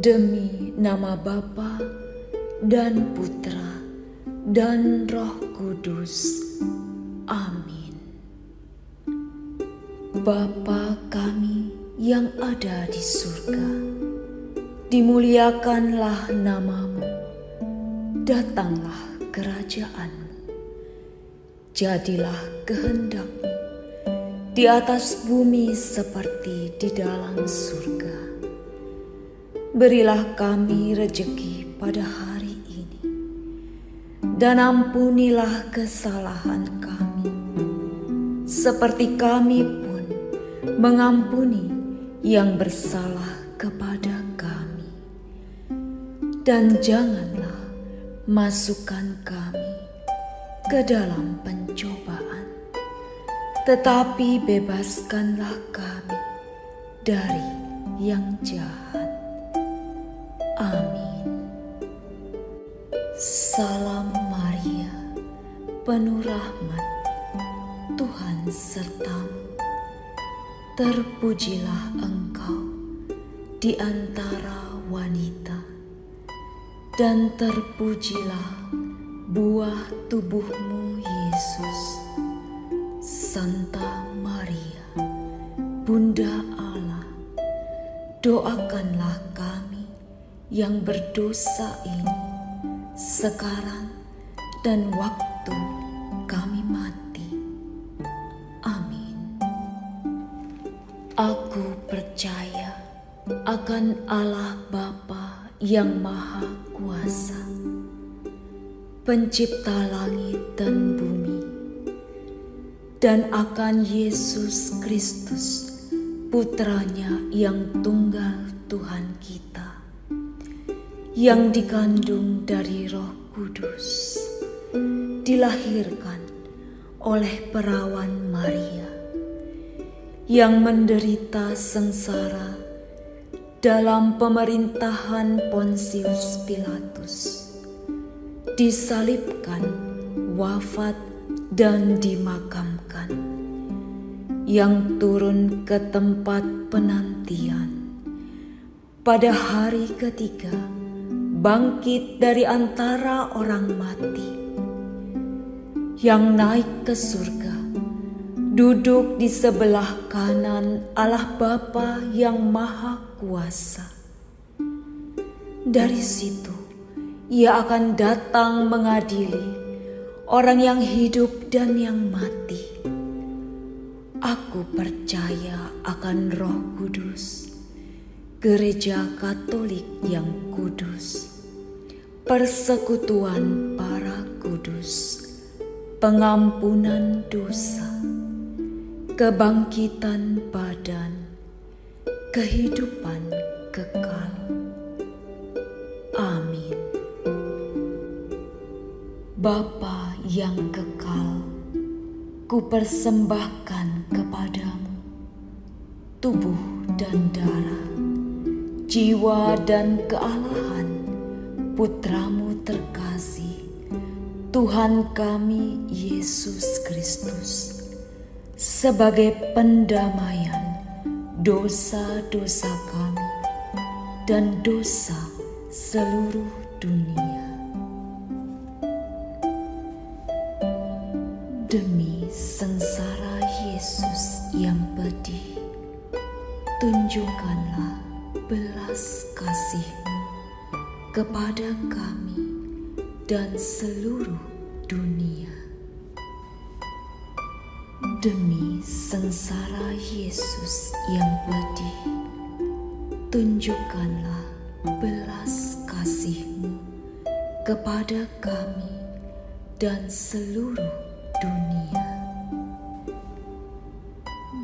Demi nama Bapa dan Putra dan Roh Kudus. Amin. Bapa kami yang ada di surga, dimuliakanlah namamu, datanglah kerajaanmu, jadilah kehendakmu di atas bumi seperti di dalam surga. Berilah kami rejeki pada hari ini, dan ampunilah kesalahan kami, seperti kami pun mengampuni yang bersalah kepada kami. Dan janganlah masukkan kami ke dalam pencobaan, tetapi bebaskanlah kami dari yang jahat. Amin. Salam Maria, penuh rahmat, Tuhan sertamu. Terpujilah engkau di antara wanita, dan terpujilah buah tubuhmu Yesus. Santa Maria, Bunda Allah, doakanlah kami yang berdosa ini sekarang dan waktu kami mati. Amin. Aku percaya akan Allah Bapa yang Maha Kuasa, Pencipta langit dan bumi, dan akan Yesus Kristus, Putranya yang tunggal Tuhan kita, yang dikandung dari Roh Kudus, dilahirkan oleh perawan Maria, yang menderita sengsara dalam pemerintahan Pontius Pilatus, disalibkan, wafat, dan dimakamkan, yang turun ke tempat penantian, pada hari ketiga bangkit dari antara orang mati, yang naik ke surga, duduk di sebelah kanan Allah Bapa yang Maha Kuasa. Dari situ Ia akan datang mengadili orang yang hidup dan yang mati. Aku percaya akan Roh Kudus, Gereja Katolik yang kudus, persekutuan para kudus, pengampunan dosa, kebangkitan badan, kehidupan kekal. Amin. Bapa yang kekal, kupersembahkan kepadamu tubuh dan darah, jiwa dan kealahan Putramu terkasih, Tuhan kami Yesus Kristus, sebagai pendamaian dosa-dosa kami dan dosa seluruh dunia. Demi sengsara Yesus yang pedih, tunjukkanlah belas kasih-Mu kepada kami dan seluruh dunia. Demi sengsara Yesus yang pedih, tunjukkanlah belas kasih-Mu kepada kami dan seluruh dunia.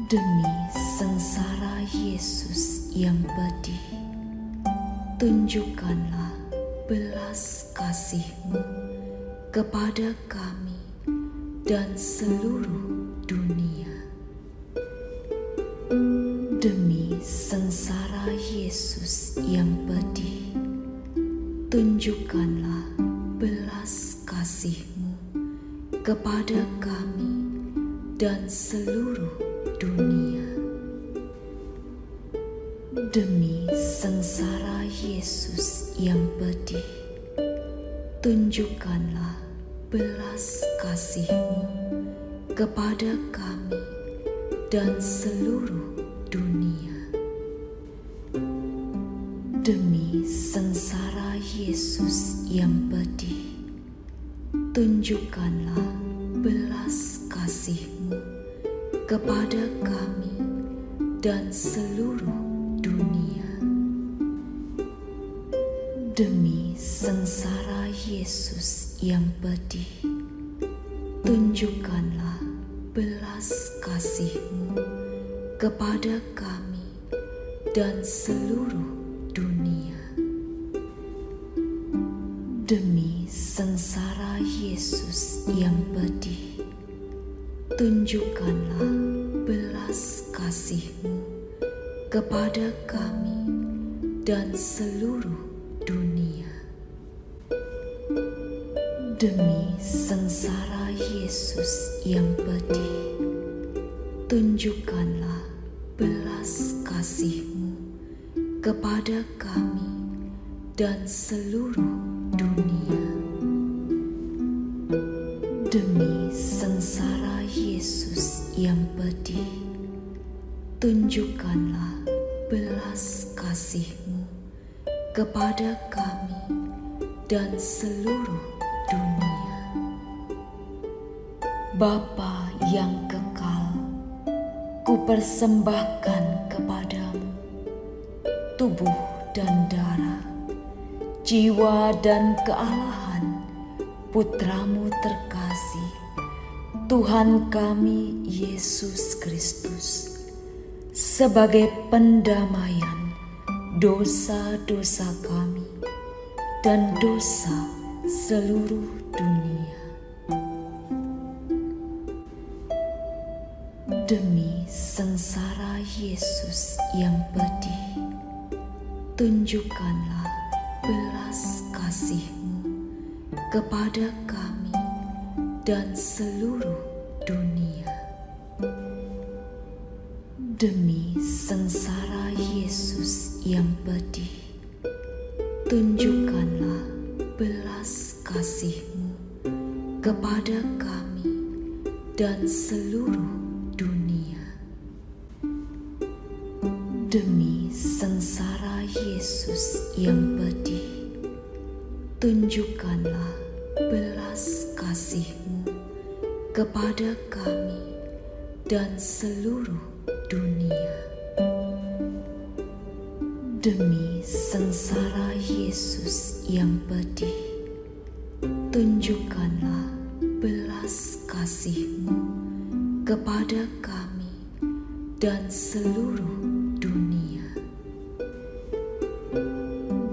Demi sengsara Yesus yang pedih, tunjukkanlah belas kasih-Mu kepada kami dan seluruh dunia. Demi sengsara Yesus yang pedih, tunjukkanlah belas kasih-Mu kepada kami dan seluruh dunia. Demi sengsara Yesus yang pedih, tunjukkanlah belas kasih-Mu kepada kami dan seluruh dunia. Demi sengsara Yesus yang pedih, tunjukkanlah belas kasih-Mu kepada kami dan seluruh dunia. Demi sengsara Yesus yang pedih, tunjukkanlah belas kasih-Mu kepada kami dan seluruh dunia. Demi sengsara Yesus yang pedih, tunjukkanlah belas kasih-Mu kepada kami dan seluruh dunia. Demi sengsara Yesus yang pedih, tunjukkanlah belas kasih-Mu kepada kami dan seluruh dunia. Demi sengsara Yesus yang pedih, tunjukkanlah belas kasih-Mu kepada kami dan seluruh dunia. Bapa yang kekal, kupersembahkan kepadamu tubuh dan darah, jiwa dan kealahan Putramu terkasih, Tuhan kami Yesus Kristus, sebagai pendamaian dosa-dosa kami dan dosa seluruh dunia. Demi sengsara Yesus yang pedih, tunjukkanlah belas kasih-Mu kepada kami dan seluruh dunia. Demi sengsara Yesus yang pedih, tunjukkanlah belas kasih-Mu kepada kami dan seluruh dunia. Demi sengsara Yesus yang pedih, tunjukkanlah belas kasih-Mu kepada kami dan seluruh dunia. Demi sengsara Yesus yang pedih, tunjukkanlah belas kasih-Mu kepada kami dan seluruh dunia.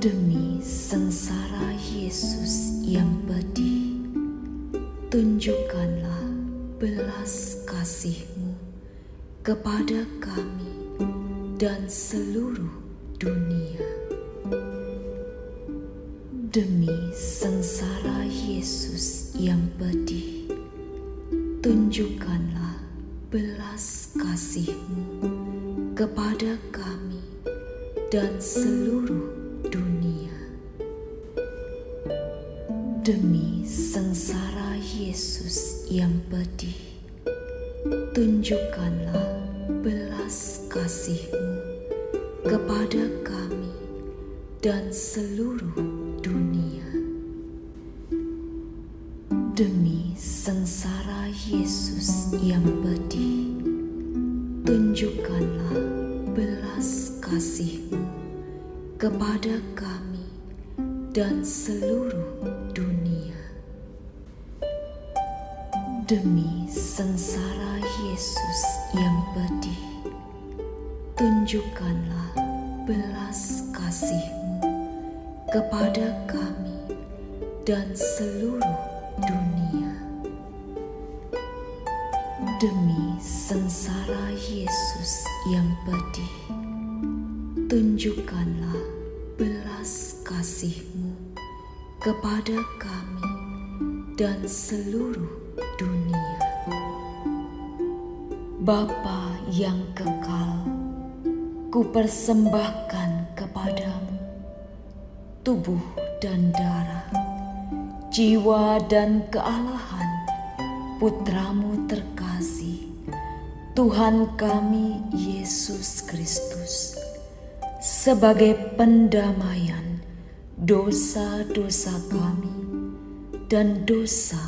Demi sengsara Yesus yang pedih, tunjukkanlah belas kasih-Mu kepada kami dan seluruh dunia. Demi sengsara Yesus yang pedih, tunjukkanlah belas kasih-Mu kepada kami dan seluruh dunia. Demi sengsara Yesus yang pedih, tunjukkanlah belas kasih-Mu kepada kami dan seluruh dunia. Demi sengsara Yesus yang pedih, tunjukkanlah belas kasih-Mu kepada kami dan seluruh dunia. Demi sengsara Yesus yang pedih, tunjukkanlah belas kasih-Mu kepada kami dan seluruh dunia. Demi sengsara Yesus yang pedih, tunjukkanlah belas kasih-Mu kepada kami dan seluruh dunia. Bapa yang kekal, kupersembahkan kepada kepadamu, tubuh dan darah, jiwa dan kealahan Putramu terkasih, Tuhan kami Yesus Kristus, sebagai pendamaian dosa-dosa kami dan dosa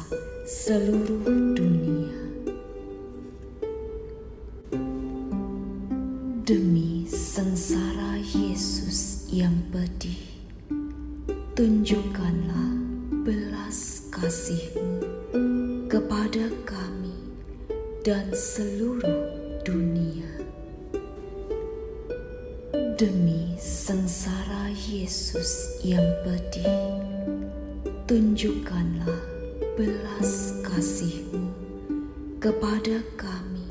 seluruh dunia. Demi sengsara Yesus yang pedih, tunjukkanlah belas kasih-Mu kepada kami dan seluruh dunia. Demi sengsara Yesus yang pedih, tunjukkanlah belas kasih-Mu kepada kami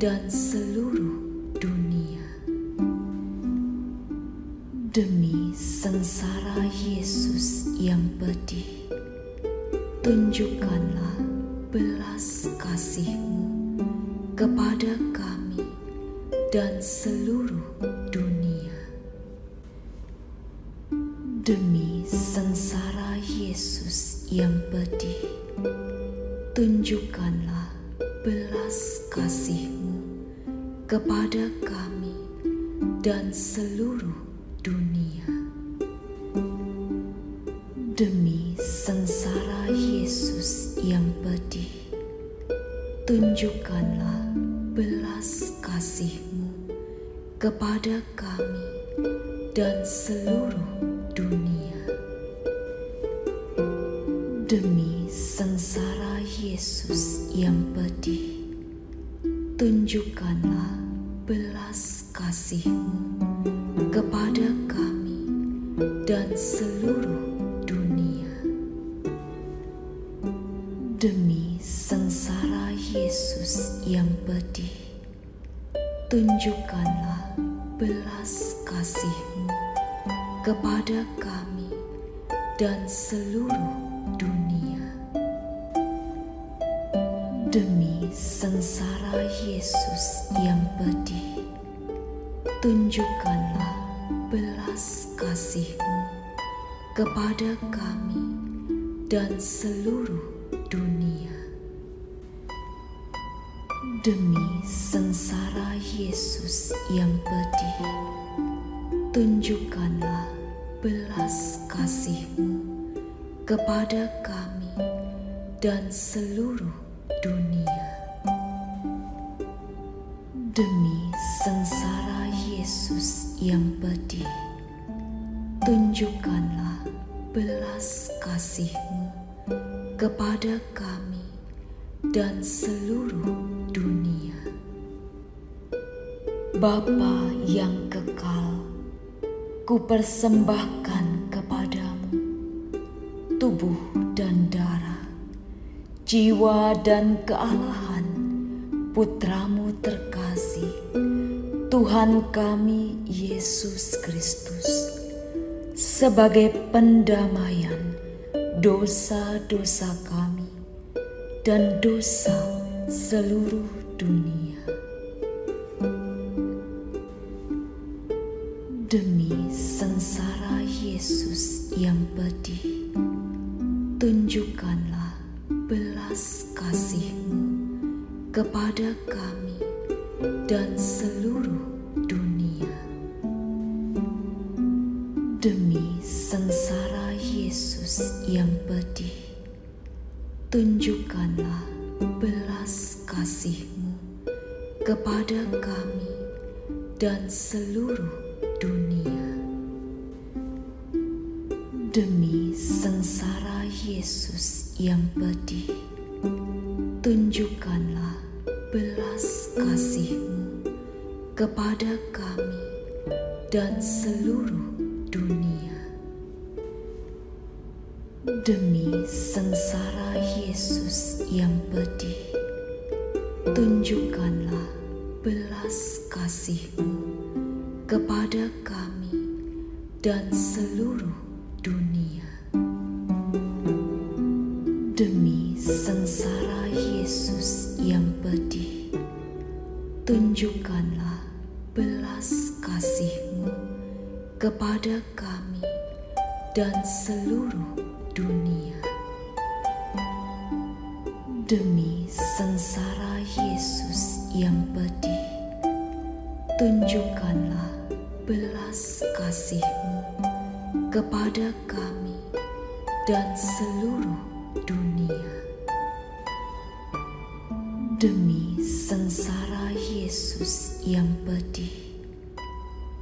dan seluruh dunia. Demi sengsara Yesus yang pedih, tunjukkanlah belas kasih-Mu kepada kami dan seluruh dunia. Demi sengsara Yesus yang pedih, tunjukkanlah belas kasih-Mu kepada kami dan seluruh dunia. Demi sengsara Yesus yang pedih, tunjukkanlah belas kasih-Mu kepada kami dan seluruh dunia. Demi sengsara Yesus yang pedih, tunjukkanlah belas kasih-Mu kepada kami dan seluruh dunia. Demi sengsara Yesus yang pedih, tunjukkanlah belas kasih-Mu kepada kami dan seluruh dunia. Demi sengsara Yesus yang pedih, tunjukkanlah belas kasih-Mu kepada kami dan seluruh dunia. Demi sengsara Yesus yang pedih, tunjukkanlah belas kasih-Mu kepada kami dan seluruh dunia. Demi sengsara Yesus yang pedih, tunjukkanlah belas kasih-Mu kepada kami dan seluruh dunia. Bapa yang kekal, kupersembahkan kepadamu tubuh dan darah, jiwa dan kealahan Putramu terkasih, Tuhan kami Yesus Kristus, sebagai pendamaian dosa-dosa kami dan dosa seluruh dunia. Demi sengsara Yesus yang pedih, tunjukkanlah belas kasih-Mu kepada kami dan seluruh dunia. Demi sengsara Yesus yang pedih, tunjukkanlah belas kasih-Mu kepada kami dan seluruh dunia. Demi sengsara Yesus yang pedih, tunjukkanlah belas kasih-Mu kepada kami dan seluruh dunia. Demi sengsara Yesus yang pedih, tunjukkanlah belas kasih-Mu kepada kami dan seluruh dunia. Demi sengsara Yesus yang pedih, tunjukkanlah belas kasih-Mu kepada kami dan seluruh dunia. Demi sengsara Yesus yang pedih, tunjukkanlah belas kasih-Mu kepada kami dan seluruh dunia. Demi sengsara Yesus yang pedih,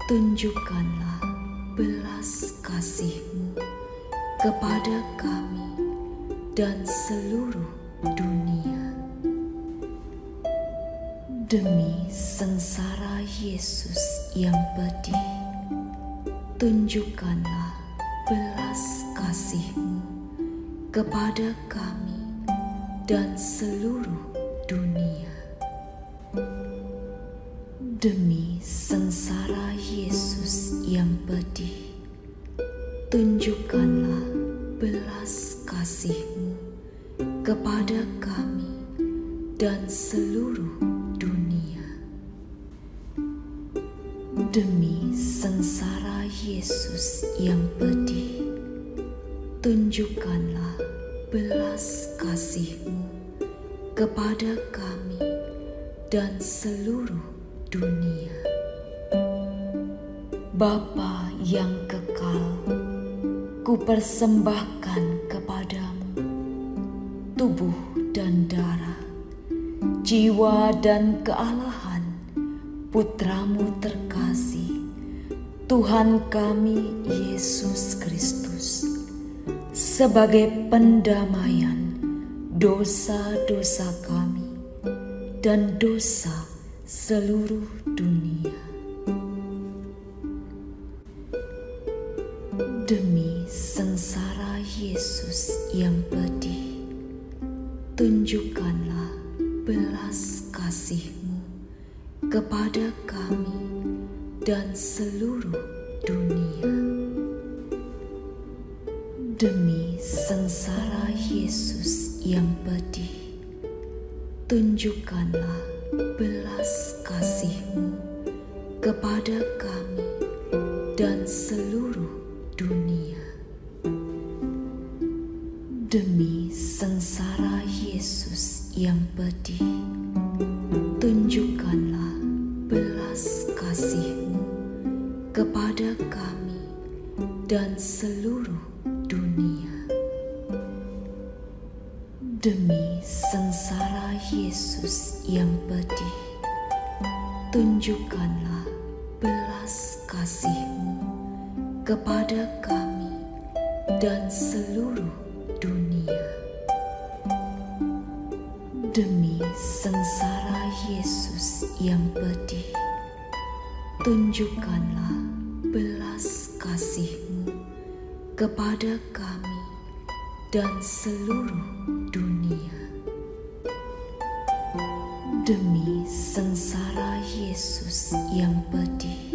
tunjukkanlah belas kasih-Mu kepada kami dan seluruh dunia. Demi sengsara Yesus yang pedih, tunjukkanlah belas kasih-Mu kepada kami dan seluruh dunia. Demi sengsara Yesus yang pedih, tunjukkanlah belas kasih-Mu kepada kami dan seluruh dunia. Demi sengsara Yesus yang pedih, tunjukkanlah belas kasih-Mu kepada kami dan seluruh dunia. Bapa yang kekal, kupersembahkan kepadamu tubuh dan darah, jiwa dan kealahan Putramu terkasih, Tuhan kami Yesus Kristus, sebagai pendamaian dosa-dosa kami dan dosa seluruh dunia. Demi sengsara Yesus yang pedih, tunjukkanlah belas kasih-Mu kepada kami dan seluruh dunia. Demi sengsara Yesus yang pedih, tunjukkanlah belas kasih-Mu kepada kami dan seluruh dunia. Demi sengsara Yesus yang pedih, tunjukkanlah belas kasih-Mu kepada kami dan seluruh dunia. Demi sengsara Yesus yang pedih, tunjukkanlah belas kasih-Mu kepada kami dan seluruh dunia. Demi sengsara Yesus yang pedih, tunjukkanlah belas kasih-Mu kepada kami dan seluruh dunia. Demi sengsara Yesus yang pedih,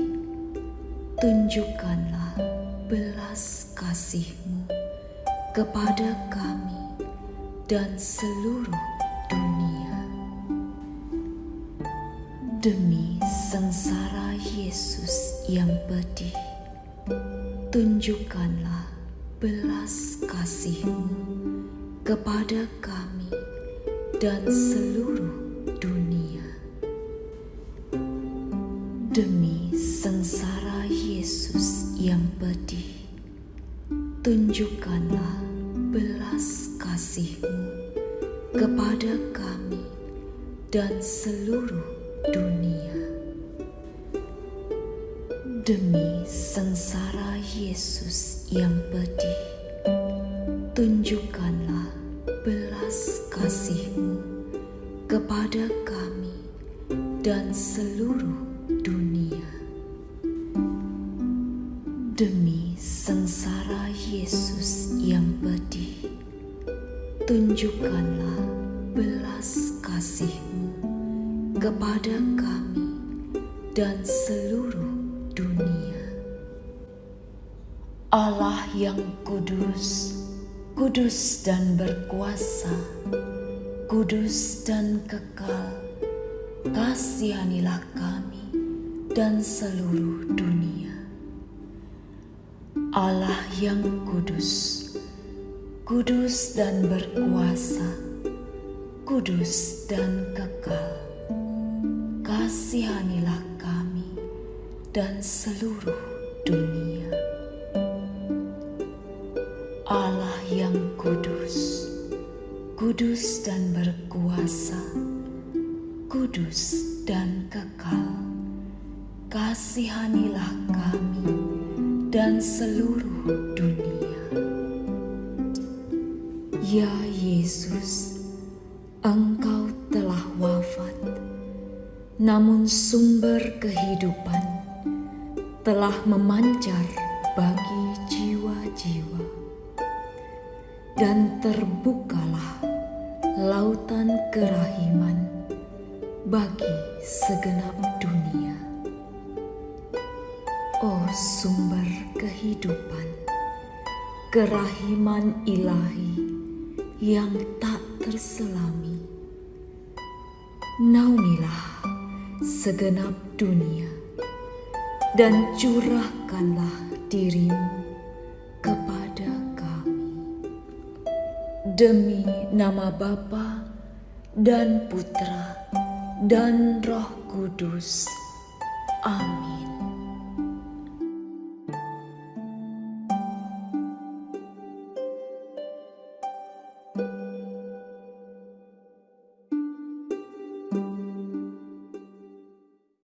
tunjukkanlah belas kasih-Mu kepada kami dan seluruh dunia. Demi sengsara Yesus yang pedih, tunjukkanlah belas kasih-Mu kepada kami dan seluruh dunia. Demi sengsara Yesus yang pedih, tunjukkanlah belas kasih-Mu kepada kami dan seluruh dunia. Demi sengsara Yesus yang pedih, tunjukkanlah belas kasih-Mu kepada kami dan seluruh dunia. Demi sengsara Yesus yang pedih, tunjukkanlah belas kasih-Mu kepada kami dan seluruh dunia. Allah yang kudus, kudus dan berkuasa, kudus dan kekal, kasihanilah kami dan seluruh dunia. Allah yang kudus, kudus dan berkuasa, kudus dan kekal, kasihanilah kami dan seluruh dunia. Allah yang kudus, kudus dan berkuasa, kudus dan kekal, kasihanilah kami dan seluruh dunia. Ya Yesus, Engkau telah wafat, namun sumber kehidupan telah memancar bagi jiwa-jiwa, dan terbukalah lautan kerahiman bagi segenap dunia. Oh sumber kehidupan, kerahiman ilahi yang tak terselami, naungilah segenap dunia dan curahkanlah dirimu kepada kami. Demi nama Bapa dan Putra dan Roh Kudus. Amin.